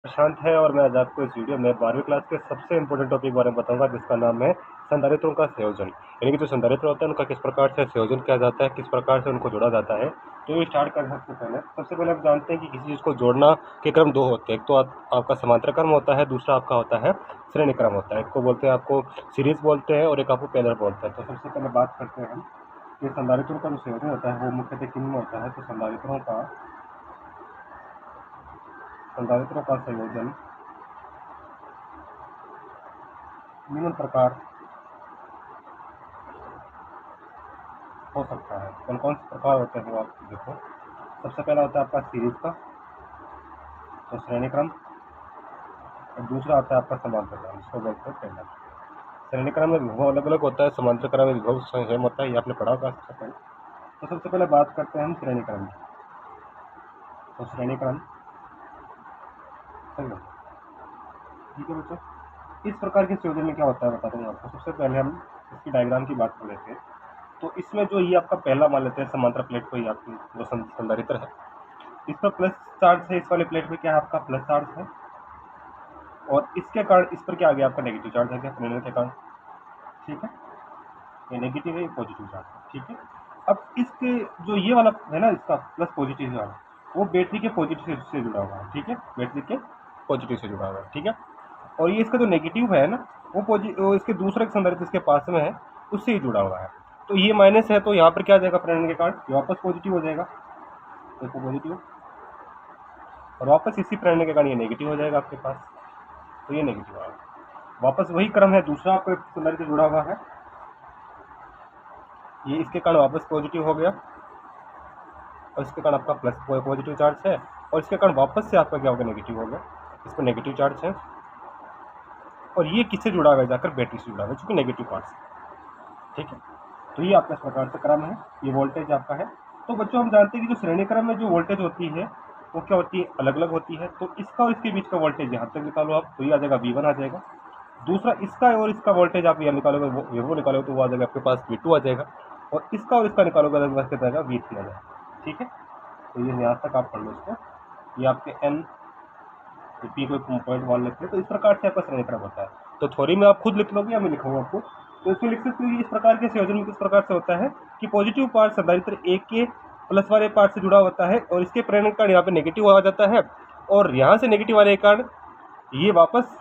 प्रशांत है और मैं आज आपको इस वीडियो में 12वीं क्लास के सबसे इम्पोर्टेंट टॉपिक के बारे में बताऊंगा, जिसका नाम है संधारित्रों का संयोजन। यानी कि जो संधारित्र होता है उनका किस प्रकार से संयोजन किया जाता है, किस प्रकार से उनको जोड़ा जाता है। तो ये स्टार्ट करने से सबसे पहले आप जानते हैं कि किसी चीज़ को जोड़ना के क्रम दो होते हैं। एक तो आपका समांतर क्रम होता है, दूसरा आपका होता है श्रेणी क्रम होता है। एक को बोलते हैं आपको सीरीज बोलते हैं और एक आपको पैरेलल बोलते हैं। तो सबसे पहले बात करते हैं हम कि संधारित्रों का जो संयोजन होता है वो मुख्यतः किन में होता है। तो संधारित्रों का संयोजन निम्न प्रकार हो सकता है। कौन कौन से प्रकार होते हैं वो आप देखो। सबसे पहला होता है आपका सीरीज का, तो श्रेणी क्रम। और दूसरा आता है आपका समांतर क्रम, जिसको बोलते हैं पैरेलल। श्रेणी क्रम में विभव अलग अलग होता है, समांतर क्रम में विभव सेम होता है। ये आपने पढ़ा होगा सबसे पहले। तो सबसे पहले बात करते हैं हम श्रेणी क्रम की। तो श्रेणी क्रम सही है, ठीक है बच्चों। इस प्रकार के संयोजन में क्या होता है बताता हूँ आपको। सबसे पहले हम इसकी डायग्राम की बात कर लेते हैं। तो इसमें जो ये आपका पहला मान लेते हैं समांतर प्लेट को, ये आपकी जो संधारित्र है, इस पर प्लस चार्ज है। इस वाले प्लेट में क्या है आपका प्लस चार्ज है, और इसके कारण इस पर क्या आ गया आपका नेगेटिव चार्ज आ गया प्रेरण के कारण। ठीक है, ये नेगेटिव है, ये पॉजिटिव चार्ज है। ठीक है, अब इसके जो ये वाला है ना, इसका प्लस पॉजिटिव वाला, वो बैटरी के पॉजिटिव से जुड़ा हुआ है। ठीक है, बैटरी के पॉजिटिव से जुड़ा हुआ है। ठीक है, और ये इसका जो नेगेटिव है ना, वो इसके दूसरे संधारित्र इसके पास में है, उससे ही जुड़ा हुआ है। तो ये माइनस है, तो यहाँ पर क्या आ जाएगा प्रेरण के कारण, ये वापस पॉजिटिव हो जाएगा। देखो पॉजिटिव, और वापस इसी प्रेरण के कारण ये नेगेटिव हो जाएगा आपके पास। तो ये नेगेटिव आएगा, वापस वही क्रम है, दूसरा आपको संधारित्र जुड़ा हुआ है, ये इसके कारण वापस पॉजिटिव हो गया, और इसके कारण आपका प्लस पॉजिटिव चार्ज है, और इसके कारण वापस से आपका क्या हो गया, नेगेटिव हो गया। इस पर नेगेटिव चार्ज है, और ये किससे जुड़ा हुआ है, जाकर बैटरी से जुड़ा हुआ है, चूंकि नेगेटिव पार्ट से। ठीक है, तो ये आपका इस प्रकार से क्रम है, ये वोल्टेज आपका है। तो बच्चों हम जानते हैं कि जो श्रेणी क्रम में जो वोल्टेज होती है वो क्या होती है, अलग अलग होती है। तो इसका और इसके बीच का वोल्टेज यहाँ तक निकालो आप, तो ये आ जाएगा V1 आ जाएगा। दूसरा इसका और इसका वोल्टेज आप यहाँ निकालोगे, वो निकालोगे, तो वो आ जाएगा आपके पास V2 आ जाएगा। और इसका और इसका निकालोगे तो आ जाएगा V3 आ जाएगा। ठीक है, तो ये यहाँ तक आप पढ़ लो इसको। ये आपके N P को पॉइंट मान लेते हैं। तो इस प्रकार से आपका श्रेणी क्रम होता है। तो थ्योरी में आप खुद लिख लोगे या मैं लिखूंगा आपको, तो इसमें लिख सकते हो कि इस प्रकार के संयोजन में किस प्रकार से होता है कि पॉजिटिव पार्ट संधारित्र एक के प्लस वाले पार्ट से जुड़ा होता है, और इसके प्रेरण कारण यहाँ पे नेगेटिव आ जाता है, और यहाँ से नेगेटिव वाले कारण ये वापस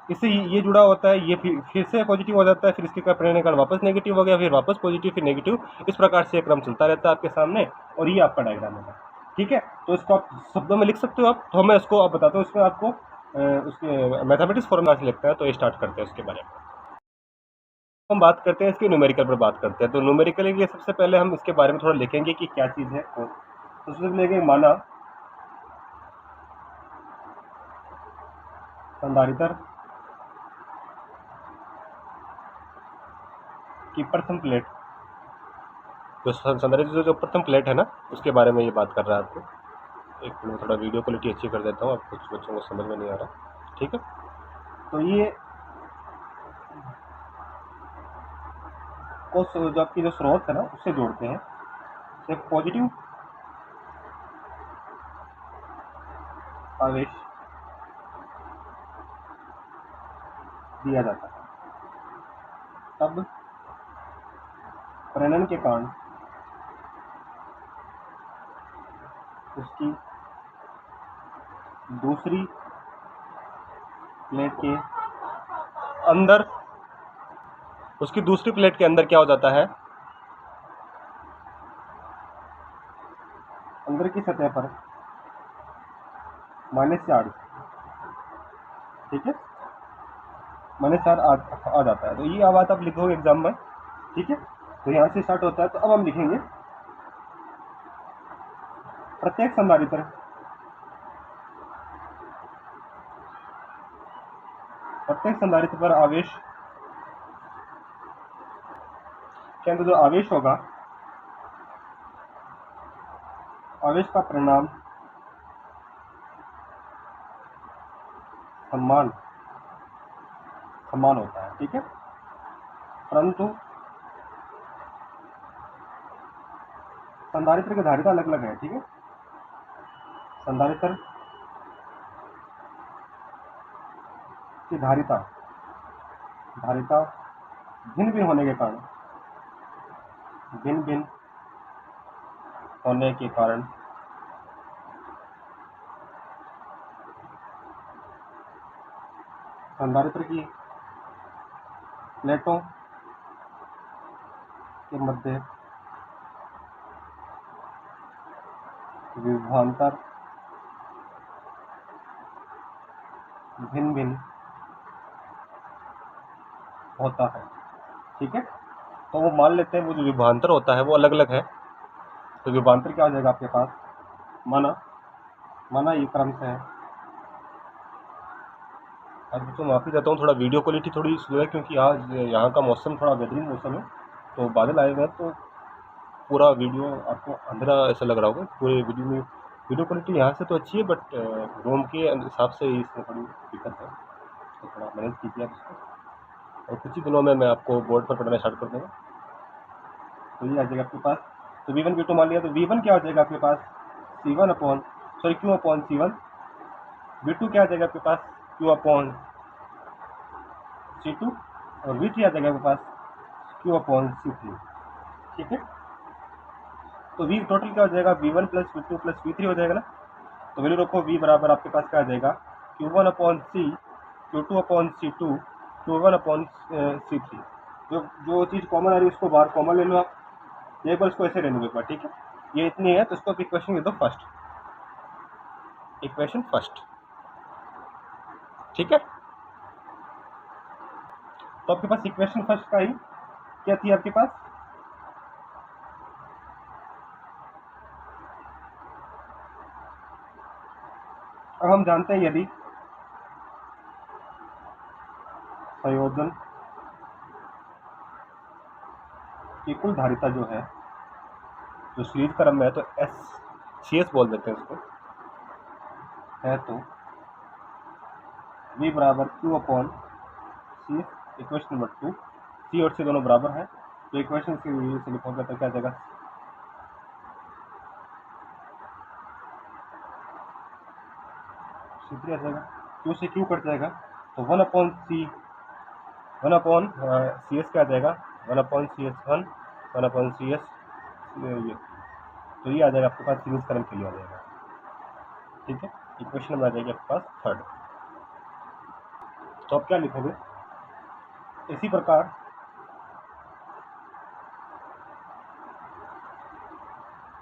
इससे ये जुड़ा होता है, ये फिर से पॉजिटिव हो जाता है, फिर इसके प्रेरण कारण वापस नेगेटिव हो गया, फिर वापस पॉजिटिव, फिर नेगेटिव। इस प्रकार से क्रम चलता रहता है आपके सामने, और ये आपका डायग्राम होगा। ठीक है, तो इसको आप शब्दों में लिख सकते हो आप। तो मैं इसको आप बताता हूँ, इसमें आपको उसके मैथमेटिक्स फॉर्मूला से लिखता है। तो ये स्टार्ट करते हैं उसके बारे में। हम बात करते हैं इसके न्यूमेरिकल पर बात करते हैं। तो न्यूमेरिकल के सबसे पहले हम इसके बारे में थोड़ा लिखेंगे कि क्या चीज़ है। तो सबसे पहले माना संधारित्र की प्रथम प्लेट, जो संधारित्र जो प्रथम प्लेट है ना, उसके बारे में ये बात कर रहा है आपको। एक मिनट, थोड़ा वीडियो क्वालिटी अच्छी कर देता हूँ, अब कुछ बच्चों को समझ में नहीं आ रहा। ठीक है, तो ये को जो आपकी जो स्रोत है ना, उससे जोड़ते हैं। एक पॉजिटिव आवेश दिया जाता है, तब प्रेरण के कारण उसकी दूसरी प्लेट के अंदर, उसकी दूसरी प्लेट के अंदर क्या हो जाता है, अंदर की सतह पर माइनस चार्ज। ठीक है, माइनस चार्ज आ जाता है। तो ये बात आप लिखोगे एग्जाम में। ठीक है, तो यहाँ से स्टार्ट होता है। तो अब हम लिखेंगे प्रत्येक संधारित्र पर आवेश के अंदर जो आवेश होगा, आवेश का परिणाम समान होता है। ठीक है, परंतु संधारित्र की धारिता अलग अलग है। ठीक है, संधारित्र कि धारिता भिन्न भिन्न होने के कारण संधारित्र की प्लेटों के मध्य विभवांतर भिन्न भिन्न होता है। ठीक है, तो वो मान लेते हैं वो जो विभवांतर होता है वो अलग अलग है। तो विभवांतर क्या हो जाएगा आपके पास, माना ये क्रम से है। आज बच्चों माफ़ी चाहता हूँ, थोड़ा वीडियो क्वालिटी थोड़ी स्लो है क्योंकि आज यहाँ का मौसम थोड़ा बेहतरीन मौसम है, तो बादल आए हुए हैं, तो पूरा वीडियो आपको अंधेरा ऐसा लग रहा होगा। पूरे वीडियो क्वालिटी यहाँ से तो अच्छी है, बट रूम के हिसाब से इसमें थोड़ी दिक्कत है, तो थोड़ा मैनेज कीजिए आप इसको। और कुछ ही दिनों में मैं आपको बोर्ड पर पढ़ना स्टार्ट कर दूँगा। तो ये आ जाएगा आपके पास, तो V1 V2 मान लिया, तो V1 क्या हो जाएगा आपके पास Q अपॉन C1। V2 क्या आ जाएगा आपके पास Q अपॉन C2, और V3 आ जाएगा आपके पास Q अपॉन C3। ठीक है, तो V टोटल क्या हो जाएगा, V1 plus V2 plus V3 हो जाएगा ना। तो वैल्यू रखो V बराबर आपके पास क्या आ जाएगा, Q1 upon C, Q2 upon C2, Q1 upon C3। जो चीज़ कॉमन आ रही है उसको बाहर कॉमन ले लो आप, एक बार इसको ऐसे रहने दो एक बार। ठीक है, ये इतनी है, तो इसको आप इक्वेशन दे दो फर्स्ट, इक्वेशन फर्स्ट। ठीक है, तो आपके पास इक्वेशन फर्स्ट का ही क्या थी आपके पास, अब हम जानते हैं यदि संयोजन की कुल धारिता जो है, जो सीरीज क्रम में है, तो CS बोल देते हैं इसको, है तो V बराबर Q upon C। Equation number 2, C और C दोनों बराबर है, तो इक्वेशन से लिखोगे तो क्या आ जाएगा, C3 आ जाएगा, Q से Q कट जाएगा, तो 1 अपॉन CS क्या आ जाएगा, 1 अपॉन CS1, 1 अपॉन CS, ये तो ये आ जाएगा आपके पास सीरीज क्रम के लिए आ जाएगा। ठीक है, इक्वेशन नंबर आ जाएगी आपके पास थर्ड। तो आप क्या लिखोगे, इसी प्रकार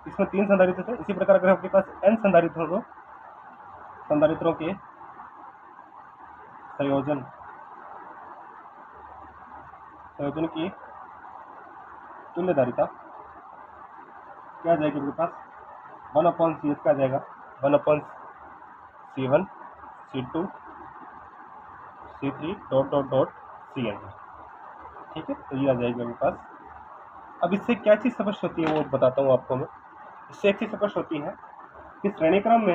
इसमें 3 संधारित्र थे, इसी प्रकार अगर आपके पास n संधारित्रों के संयोजन की तुल्य धारिता क्या आ जाएगी आपके पास, 1 अपॉन CS का आ जाएगा, 1 upon C1 C2 C3 dot dot dot CN। ठीक है, तो ये आ जाएगी आपके पास। अब इससे क्या चीज़ स्पष्ट होती है वो बताता हूँ आपको मैं। इससे एक चीज़ स्पष्ट होती है कि श्रेणी क्रम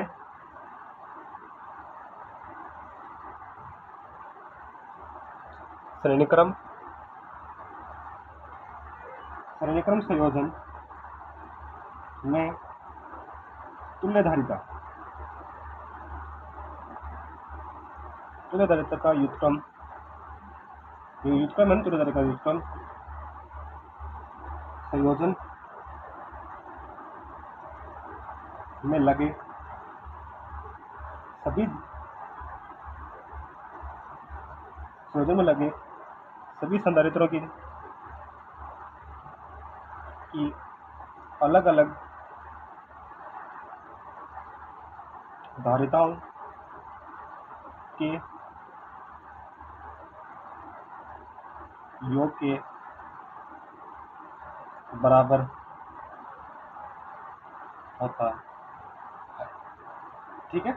संयोजन में तुल्य धारिता का व्युत्क्रम, है तुल्य धारिता का व्युत्क्रम संयोजन में लगे सभी संधारित्रों की अलग अलग धारिताओं के योग के बराबर होता है। ठीक है,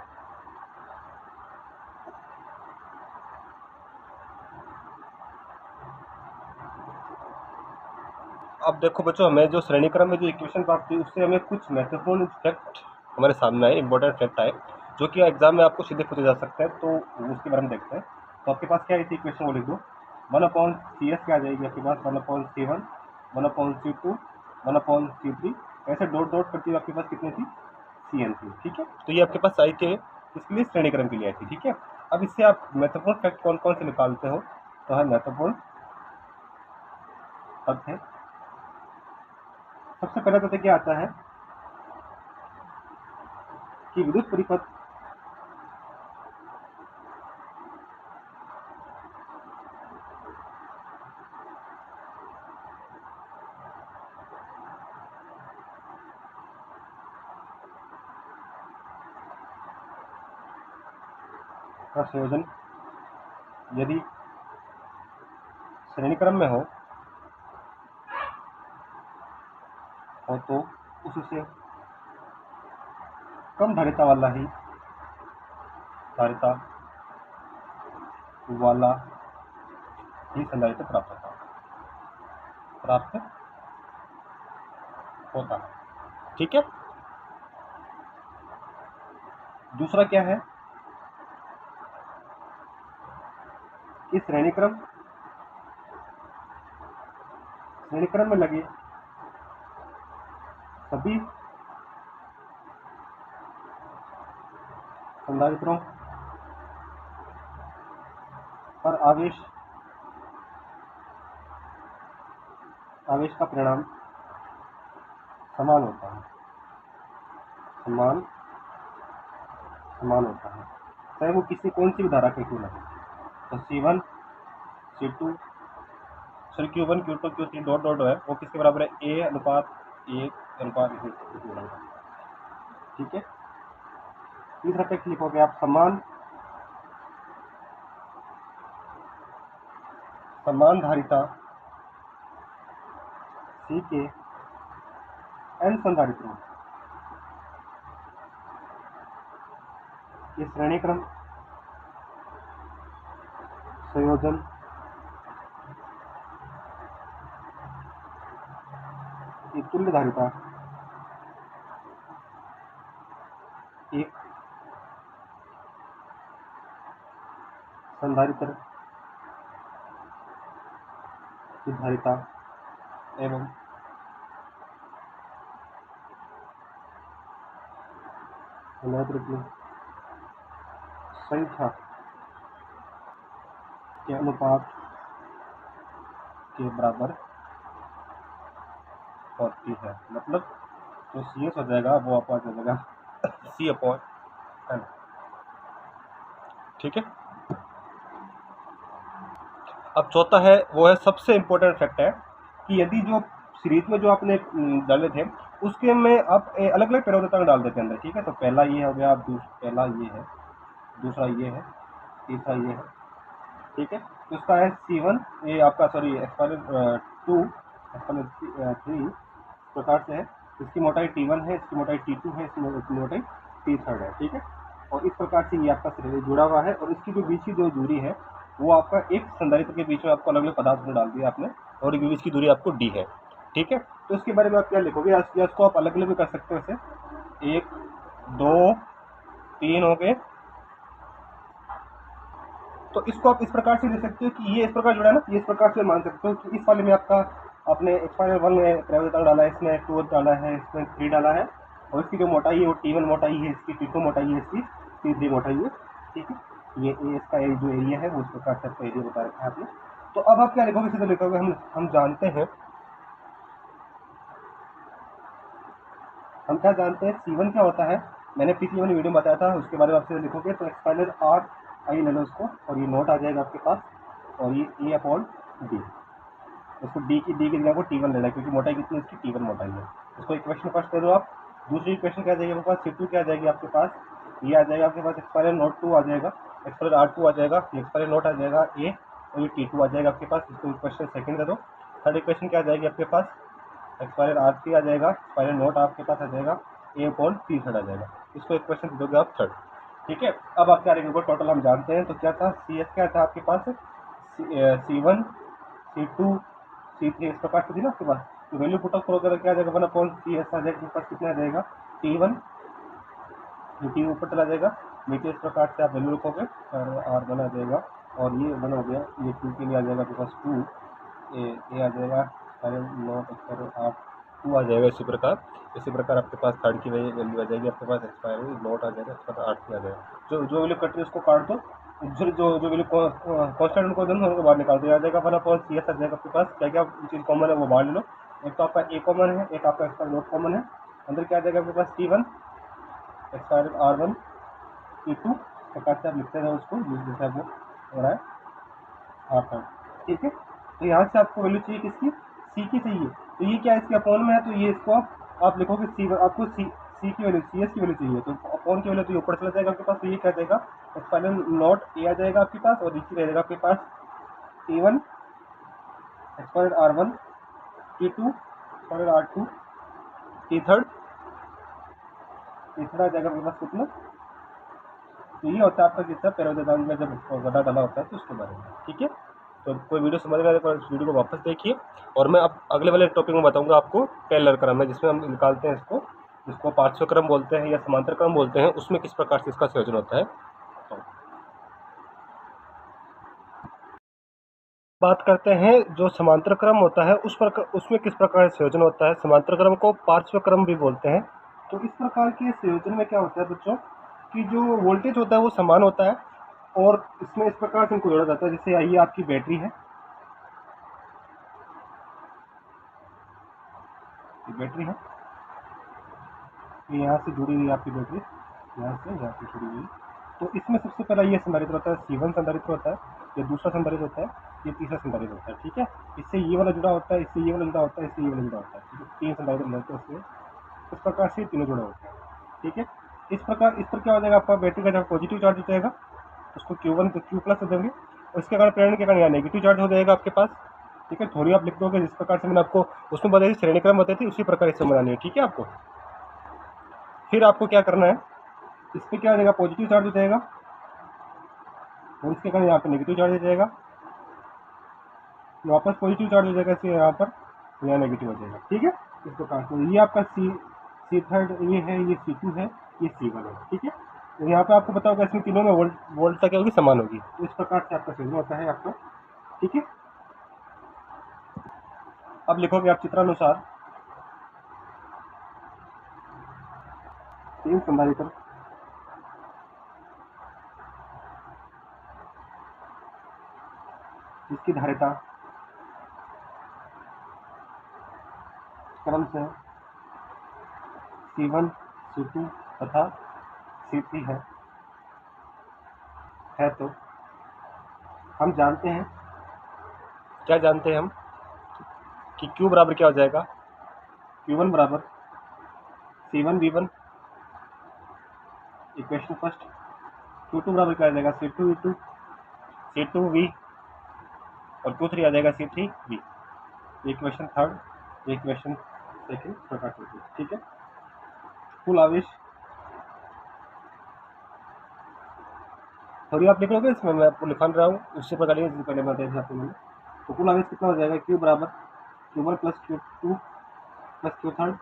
अब देखो बच्चों, हमें जो श्रेणी क्रम में जो इक्वेशन प्राप्त हुई उससे हमें कुछ महत्वपूर्ण फैक्ट हमारे सामने आए, इंपॉर्टेंट फैक्ट आए, जो कि एग्जाम में आपको सीधे पूछे जा सकते हैं, तो उसके बारे में देखते हैं। तो आपके पास क्या है, इक्वेशन वो लिख दो, 1 अपॉन CS क्या आ जाएगी आपके पास, 1 upon C1, 1 upon C2, 1 upon C3, ऐसे डॉट डॉट करती हुई आपके पास कितनी थी, CN थी। ठीक है, तो ये आपके पास आई थी इसके लिए, श्रेणी क्रम के लिए आई थी। ठीक है, अब इससे आप महत्वपूर्ण फैक्ट कौन कौन से निकालते हो, तो है महत्वपूर्ण तथ्य। सबसे पहले तथ्य क्या आता है कि विद्युत परिपथ का संयोजन यदि श्रेणी क्रम में हो तो उससे कम धारिता वाला ही संधारित्र प्राप्त होता है। ठीक है। दूसरा क्या है कि श्रेणी क्रम में लगे सभी संधारित्रों पर आवेश का परिणाम समान होता है, चाहे वो किसी कौन सी भी धारा के क्यों ना हो। तो C1 C2 sorry Q1 Q2 Q3 dot dot है वो किसके बराबर है, A अनुपात 1 अनुपात इसी बराबर। ठीक है। तीसरा टेक्स्ट लिखोगे आप समान धारिता C के n संधारित्रों के श्रेणी क्रम संयोजन की तुल्य धारिता एक संधारित्र की धारिता एवं संधारित्र की संख्या के अनुपात के बराबर होती है। मतलब जो CS हो जाएगा वो आपको आ जाएगा C/n। ठीक है। अब चौथा है वो है सबसे इम्पोर्टेंट फैक्ट है कि यदि जो सीरीज में जो आपने डाले थे उसके में आप अलग अलग परिवर्तन डाल देते हैं अंदर। ठीक है। तो पहला ये हो गया, पहला ये है, दूसरा ये है, तीसरा ये है। ठीक है। तो इसका है C1 ये आपका सॉरी एक्सपायर 2 एक्सपायर 3 प्रकार से है। इसकी मोटाई T1 है, इसकी मोटाई T2 है, इसकी मोटाई T3 है। ठीक है। और इस प्रकार से ये आपका जुड़ा हुआ है और इसकी जो बीच की जो दूरी है वो आपका एक संधारित्र के बीच में आपको अलग अलग पदार्थ में डाल दिया आपने और बीच की दूरी आपको D है। ठीक है। तो इसके बारे में आप क्या लिखोगे, इसको आप अलग अलग भी कर सकते हो। ऐसे 1 2 3 हो गए। तो इसको आप इस प्रकार से ले सकते हो कि ये इस प्रकार जुड़ा है ना, ये इस प्रकार से मान सकते हो कि इस वाले में आपका आपने एक्सपायर 1 में परिवर्तन डाला है, इसमें 2 डाला है, इसमें 3 डाला है और इसकी जो मोटाई है वो T1 मोटाई है, इसकी T2 मोटाई है, इसकी T3 मोटाई है। ठीक है। ये इसका जो एरिया है वो इस प्रकार से आपका एरिया बता रखा है आपने। तो अब आप क्या लिखोगे, सीधे लिखोगे हम जानते हैं C1 क्या होता है, मैंने पिछली वाली वीडियो में बताया था, उसके बारे में आप सीधे लिखोगे। तो एक्सपायर R आई ले लो उसको और ये नोट आ जाएगा आपके पास और ये E/D। इसको D की जगह को T1 लेना है क्योंकि मोटाई कितनी है इसकी, T1 मोटाई है। इसको इक्वेशन फर्स्ट दे दो आप। दूसरी इक्वेशन क्या जाएगी आपके पास, C2 क्या आ जाएगी आपके पास, ये आ जाएगा आपके पास एक्सपायर नोट 2 आ जाएगा, एक्सपायर R2 आ जाएगा, एक्सपायर नोट आ जाएगा A और ये T2 आ जाएगा आपके पास। इसको इक्वेशन सेकंड दे दो। थर्ड इक्वेशन क्या आ जाएगी आपके पास, एक्सपायर R3 आ जाएगा, एक्सपायर नोट आपके पास आ जाएगा, A/T3 आ जाएगा। इसको इक्वेशन दे दोगे आप थर्ड। ठीक है। अब आप क्या लिखोगे, टोटल हम जानते हैं। तो क्या था, CS क्या था आपके पास, C1 C2 C3 इस प्रकार से थी ना आपके पास। तो वैल्यू पुट अप करोगे तो क्या आ जाएगा, 1/CS आ जाएगा आपके पास। कितना आ जाएगा T1, जो T ऊपर चला जाएगा, नीचे इस प्रकार से आप वैल्यू रखोगे और R1 आ जाएगा और ये 1 हो गया, ये 2 के लिए आ जाएगा आपके पास 2, A आ जाएगा 9 8 2 आ जाएगा। इसी प्रकार आपके पास थर्ड की वैल्यू आ जाएगी आपके पास, एक्सपायर नोट आ जाएगा, एक्सपायर 8 आ जाएगा। जो वैल्यू कट रही है उसको काट दो जो जो जो वैल्यू कॉन्स्टेंट उनको दोनों को बाहर निकाल दिया जाएगा, वन अपॉन सी एस आ जाएगा आपके पास। क्या क्या चीज़ कॉमन है वो बाहर ले लो। एक तो आपका ए कॉमन है, एक आपका एक्सपायर नोट कॉमन है। अंदर क्या आ जाएगा आपके पास T one expire R one T two प्रकार से आप लिखते हैं उसको जैसे आपको हो रहा है आर वन। ठीक है, तो यहाँ से आपको वैल्यू चाहिए किसकी, सी की चाहिए। तो ये क्या इसके अपॉन में है, तो ये इसको आप लिखोगे सी, आपको सी की वैल्यू, सी एस की वैल्यू चाहिए, तो अपॉन की वैल्यू तो ये ऊपर चला जाएगा आपके पास। तो ये क्या जाएगा एक्सपायर नॉट ए आ जाएगा आपके पास, और नीचे रहेगा आपके पास T one expire R one T two expire R two T third तीसरा आ जाएगा आपके पास कितना। तो ये होता है आपका कितना पैराडाइज में जब गड्ढा डाला होता है तो उसके बारे में। ठीक है, तो कोई वीडियो समझ में आए तो इस वीडियो को वापस देखिए, और मैं अब अगले वाले टॉपिक में बताऊंगा आपको टेलर क्रम है, जिसमें हम निकालते हैं इसको, जिसको पार्श्व क्रम बोलते हैं या समांतर क्रम बोलते हैं, उसमें किस प्रकार से इसका संयोजन होता है। तो बात करते हैं जो समांतर क्रम होता है उसमें किस प्रकार से संयोजन होता है। समांतर क्रम को पार्श्व क्रम भी बोलते हैं। तो इस प्रकार के संयोजन में क्या होता है बच्चों, कि जो वोल्टेज होता है वो समान होता है, और इसमें इस प्रकार से इनको जोड़ा जाता है। जैसे ये आपकी बैटरी है, ये बैटरी है, ये यहाँ से जुड़ी हुई है आपकी बैटरी, यहाँ से जुड़ी हुई। तो इसमें सबसे पहला ये संधारित्र होता है, C1 संधारित्र होता है, ये दूसरा संधारित्र होता है, ये तीसरा संधारित्र होता है। ठीक है, इससे ये वाला जुड़ा होता है, इससे ये वाला जुड़ा होता है, इससे ये वाला जुड़ा होता है। ठीक है, तीन संधारित्र लेते हैं इसमें, इस प्रकार से तीनों जुड़े होते हैं। ठीक है, इस पर क्या हो जाएगा, आपका बैटरी का जब पॉजिटिव चार्ज हो जाएगा उसको Q1 तो Q प्लस देंगे, और इसके कारण प्रेरण के कारण यहाँ नेगेटिव चार्ज हो जाएगा आपके पास। ठीक है, थोड़ी आप लिख दोगे जिस प्रकार से मैंने आपको उसमें बताई थी, श्रेणी क्रम बताई थी, उसी प्रकार इससे बनानी है। ठीक है, आपको फिर आपको क्या करना है, इस पर क्या हो जाएगा पॉजिटिव चार्ज हो जाएगा, और इसके कारण यहाँ पर नेगेटिव चार्ज हो जाएगा, वापस पॉजिटिव चार्ज हो जाएगा, इससे यहाँ पर यहाँ नेगेटिव हो जाएगा। ठीक है, इस प्रकार से ये आपका सी थर्ड ये है, ये C2 है, ये C1 है। ठीक है, तो यहाँ पे आपको पता होगा इसमें तीनों में वोल्टता क्या होगी, समान होगी। तो इस प्रकार से आपका संयोजन होता है आपका। ठीक है, अब लिखोगे आप चित्रानुसार तीन संधारित्र जिसकी धारिता क्रम से C1 C2 तथा C3 है तो हम जानते हैं, क्या जानते हैं हम, कि Q बराबर क्या हो जाएगा, Q1 बराबर C1 V1 equation first, Q2 बराबर क्या आ जाएगा C2 V2 C2 V, और Q3 आ जाएगा C3 V। Equation third, equation second प्रकार से। ठीक है, कुल आवेश थोड़ी आप लिख लोगे, इसमें मैं आपको लिखा रहा हूँ उससे प्रकार जिससे पहले मैं बताया आपको मैंने। तो कुल आवेश कितना हो जाएगा, Q बराबर Q1 plus Q2 plus Q third,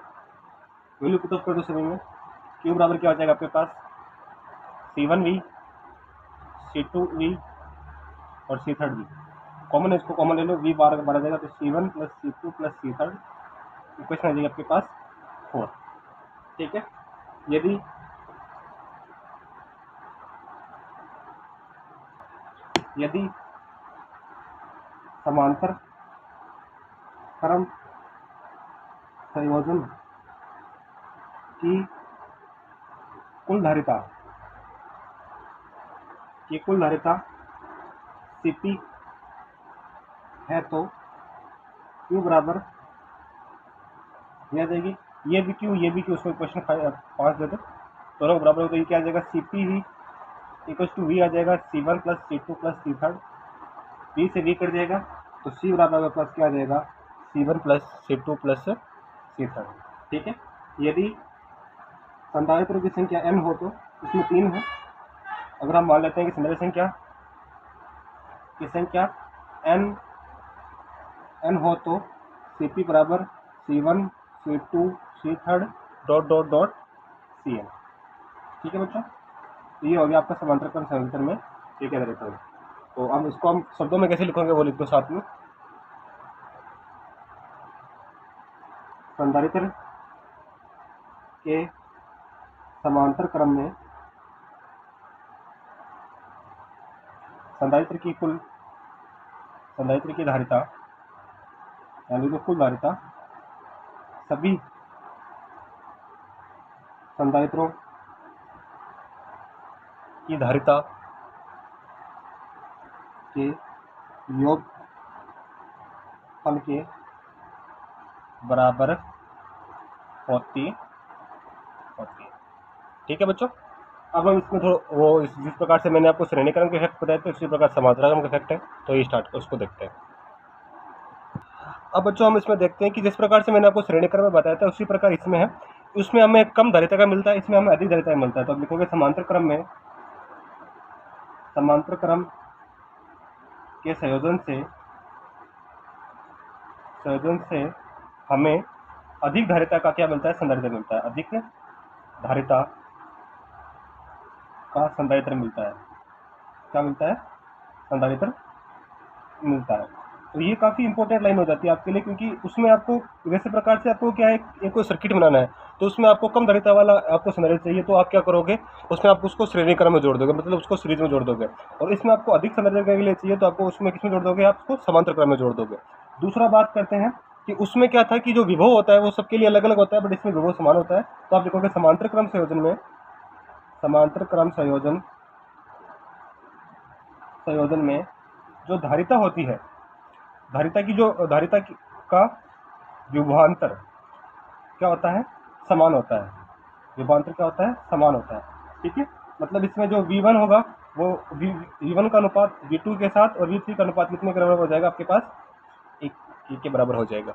value put off कर दो सभी में। Q बराबर क्या हो जाएगा आपके पास C1 V C2 V और C थर्ड V, कॉमन है, इसको कॉमन ले लो, V बार आ जाएगा, तो C1 plus C2 plus C third, equation आ जाएगी आपके पास 4। ठीक है, यदि यदि समांतर क्रम संयोजन की कुल धारिता Cp है तो Q बराबर ये आ जाएगी, ये भी Q उसमें क्वेश्चन 5 दे दो, दोनों बराबर हो, तो ये क्या आ जाएगा Cp V equals to V आ जाएगा C1 plus C2 plus C third, V से V कट जाएगा, तो C बराबर प्लस क्या आ जाएगा C1 plus C2 plus C third. ठीक है, यदि संधारित्र की संख्या n हो तो इसमें 3 है। अगर हम मान लेते हैं कि संधारित्र की संख्या n हो तो Cp बराबर C1 C2 C third dot dot dot Cn। ठीक है बच्चों, तो ये हो गया आपका समांतर क्रम संयोजन में ये क्या रहता है। तो अब इसको हम शब्दों में कैसे लिखेंगे वो लिख दो साथ में। संधारित्र के समांतर क्रम में संधारित्र की धारिता यानी जो कुल धारिता सभी संधारित्रों की धारिता के योगफल के बराबर होती है। ठीक है बच्चों, अब हम इसमें थोड़ा वो जिस प्रकार से मैंने आपको श्रेणीकरण के इफेक्ट बताए थे उसी प्रकार समांतराक्रम का इफेक्ट है, तो ये स्टार्ट उसको देखते हैं। अब बच्चों हम इसमें देखते हैं कि जिस प्रकार से मैंने आपको श्रेणीकरण में बताया था उसी प्रकार इसमें है, उसमें हमें कम धारिता का मिलता है, इसमें हमें अधिक धारिता का मिलता है। तो अब लिखोगे समांतर क्रम के संयोजन से हमें अधिक धारिता का क्या मिलता है, संधारित्र मिलता है। अधिक धारिता का संधारित्र मिलता है। क्या मिलता है, संधारित्र मिलता है। तो ये काफ़ी इंपॉर्टेंट लाइन हो जाती है आपके लिए, क्योंकि उसमें आपको वैसे प्रकार से आपको क्या है, एक कोई सर्किट बनाना है तो उसमें आपको कम धारिता वाला आपको संधारित्र चाहिए, तो आप क्या करोगे, उसमें आप उसको श्रेणीक्रम में जोड़ दोगे, मतलब उसको सीरीज में जोड़ दोगे। और इसमें आपको अधिक संधारित्र के लिए चाहिए तो आपको उसमें किसमें जोड़ दोगे, आप उसको समांतर क्रम में जोड़ दोगे। दूसरा बात करते हैं कि उसमें क्या था कि जो विभव होता है वो सबके लिए अलग अलग होता है, बट इसमें विभव समान होता है। तो आप लिखोगे समांतर क्रम संयोजन में जो धारिता होती है, धारिता का विभवांतर क्या होता है, समान होता है। विभवांतर क्या होता है, समान होता है। ठीक है, मतलब इसमें जो V1 होगा वो V1 का अनुपात V2 के साथ और V3 का अनुपात कितने के बराबर हो जाएगा, आपके पास 1 के बराबर हो जाएगा।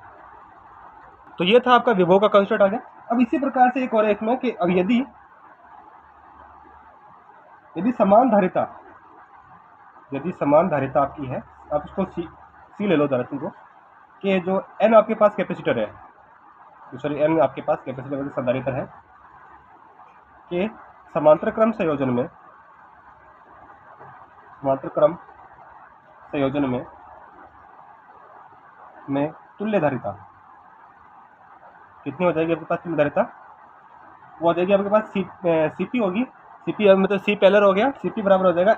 तो ये था आपका विभव का कंसेप्ट आ गया। अब इसी प्रकार से एक और इसमें कि अब यदि समान धारिता आपकी है, आप उसको सी ले लो दरअसल को, कि जो N आपके पास कैपेसिटर है, N आपके पास कैपेसिटर संधारित्र है, कि समांतर क्रम संयोजन में तुल्य धारिता कितनी हो जाएगी आपके पास, तुल्य धारिता वो हो जाएगी आपके पास CP होगी, CP मतलब C पैरेलल हो गया, CP बराबर हो जाएगा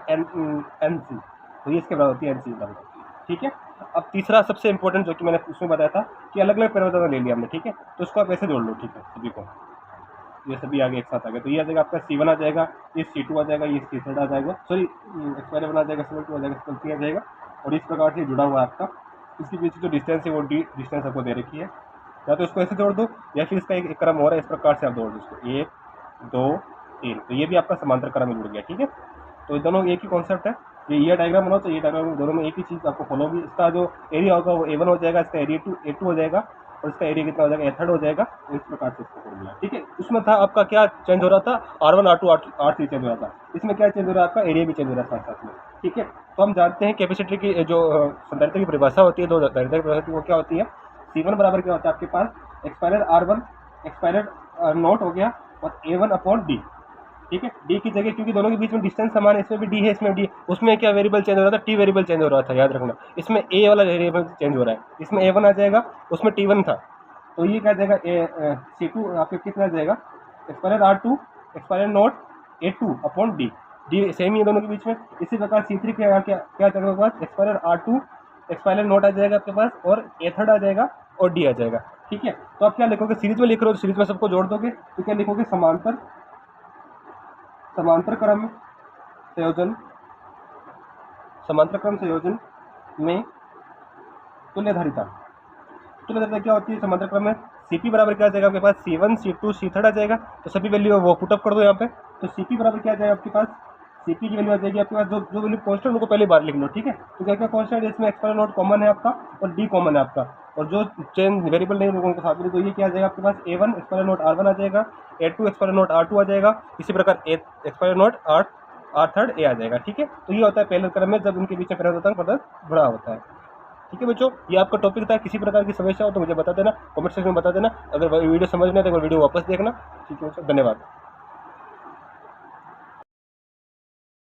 NC, तो ये इसके बराबर होती है, NC बराबर। ठीक है, अब तीसरा सबसे इंपॉर्टेंट जो कि मैंने उसमें बताया था कि अलग अलग परिवर्तन ले लिया हमने। ठीक है, तो उसको आप ऐसे जोड़ लो। ठीक है, सभी को ये सभी आगे एक साथ आ गए, तो ये आ जाएगा आपका C1 आ जाएगा, ये C2 आ जाएगा, ये C3 आ जाएगा, सॉरी एक्सपेरिमेंट आ जाएगा, C2 आ जाएगा, C3 आ जाएगा, और इस प्रकार से जुड़ा हुआ है आपका। इसके पीछे जो डिस्टेंस है वो D डिस्टेंस आपको दे रखी है, या तो इसको ऐसे जोड़ दो या फिर इसका एक क्रम हो रहा है, इस प्रकार से आप जोड़ दो इसको 1 2 3, तो ये भी आपका समांतर क्रम में जुड़ गया। ठीक है, तो दोनों एक ही कॉन्सेप्ट है। ये डायग्राम बनाओ तो ये डायग्राम दोनों में एक ही चीज़ आपको फॉलो होगी। इसका जो एरिया होगा वो A1 हो जाएगा, इसका एरिया A2 हो जाएगा, और इसका एरिया कितना हो जाएगा, A3 हो जाएगा। इस प्रकार से इसको फॉर्मूला। ठीक है, उसमें था आपका क्या चेंज हो रहा था, R1 R2 R3 चेंज हो रहा था, इसमें क्या चेंज हो रहा है, आपका एरिया भी चेंज हो रहा है साथ साथ में। ठीक है, तो हम जानते हैं कैपेसिटर की जो संधारित्र की परिभाषा होती है, दो धारिता की परिभाषा वो क्या होती है, C1 बराबर क्या होता है आपके पास, एक्सपायरर R1 एक्सपायरर नोट हो गया और A1/D। ठीक है, D की जगह, क्योंकि दोनों के बीच में डिस्टेंस समान है, इसमें भी D है, इसमें D, उसमें क्या वेरिएबल चेंज हो रहा था, T वेरिएबल चेंज हो रहा था, याद रखना। इसमें A वाला वेरिएबल चेंज हो रहा है, इसमें A1 आ जाएगा, उसमें T1 था, तो ये क्या आ जाएगा, C2 आपके कितना आ जाएगा, एक्सपायरर R2 एक्सपायरर नोट A2/D, D सेम ही है दोनों के बीच में। इसी प्रकार C3 क्या आ जाएगा आपके पास, एक्सपायरर R2 एक्सपायरर नोट आ जाएगा आपके पास, और A3 आ जाएगा और D आ जाएगा। ठीक है, तो आप क्या लिखोगे, सीरीज में लिख रहे हो, सीरीज में सबको जोड़ दोगे, तो क्या लिखोगे, समांतर क्रम संयोजन में तुल्य धारिता क्या होती है समांतर क्रम में, CP बराबर क्या आ जाएगा आपके पास, C1 C2 C3 आ जाएगा, तो सभी वैल्यू वो पुटअप कर दो यहाँ पे। तो CP बराबर क्या आ जाएगा आपके पास, CP की वैल्यू आ जाएगी आपके पास, जो वैल्यू कॉन्स्टेंट उनको पहले बार लिख लो। ठीक है, तो क्या क्या कॉन्स्टेंट है इसमें, एक्सपायरर नोट कॉमन है आपका और D कॉमन है आपका, और जो चेंज वेरिएबल नहीं उनको साथ में, तो ये क्या आ जाएगा आपके पास, A1 एक्सपायरर नोट R1 आ जाएगा, A2 एक्सपायरर नोट R2 आ जाएगा, इसी प्रकार एक्सपायरर नोट R3 A आ जाएगा। ठीक है, तो ये होता है पहले क्रम में जब उनके बीच में परिवर्तन बड़ा होता है। ठीक है बच्चों, ये आपका टॉपिक था। किसी प्रकार की समस्या हो तो मुझे बता देना, कमेंट सेक्शन में बता देना। अगर वीडियो समझ में आए तो वीडियो वापस देखना। ठीक है, धन्यवाद।